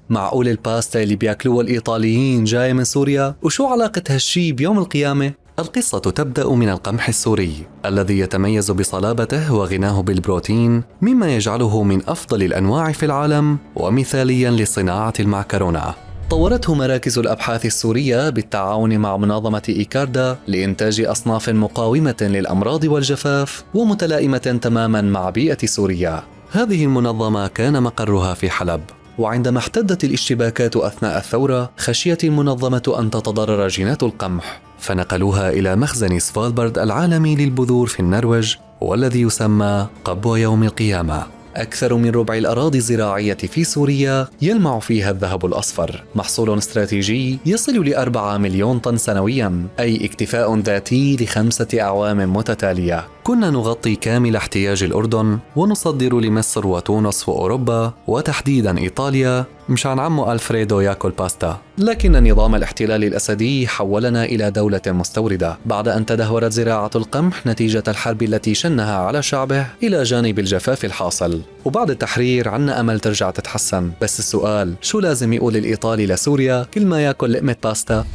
معقول الباستا اللي بياكلوها الإيطاليين جاية من سوريا؟ وشو علاقة هالشي بيوم القيامة؟ القصة تبدأ من القمح السوري الذي يتميز بصلابته وغناه بالبروتين، مما يجعله من أفضل الأنواع في العالم ومثاليا لصناعة المعكرونة. طورته مراكز الأبحاث السورية بالتعاون مع منظمة إيكاردا لإنتاج أصناف مقاومة للأمراض والجفاف ومتلائمة تماما مع بيئة سوريا. هذه المنظمة كان مقرها في حلب، وعندما احتدت الاشتباكات أثناء الثورة خشيت المنظمة أن تتضرر جينات القمح، فنقلوها إلى مخزن سفالبارد العالمي للبذور في النرويج والذي يسمى قبو يوم القيامة. أكثر من ربع الأراضي الزراعية في سوريا يلمع فيها الذهب الأصفر، محصول استراتيجي يصل ل4 مليون طن سنوياً، أي اكتفاء ذاتي ل5 أعوام متتالية. كنا نغطي كامل احتياج الأردن ونصدر لمصر وتونس وأوروبا وتحديداً إيطاليا مشان عمو ألفريدو ياكل باستا. لكن نظام الاحتلال الأسدي حولنا إلى دولة مستوردة بعد أن تدهورت زراعة القمح نتيجة الحرب التي شنها على شعبه إلى جانب الجفاف الحاصل. وبعد التحرير عنا أمل ترجع تتحسن، بس السؤال شو لازم يقول الإيطالي لسوريا كل ما ياكل لقمة باستا؟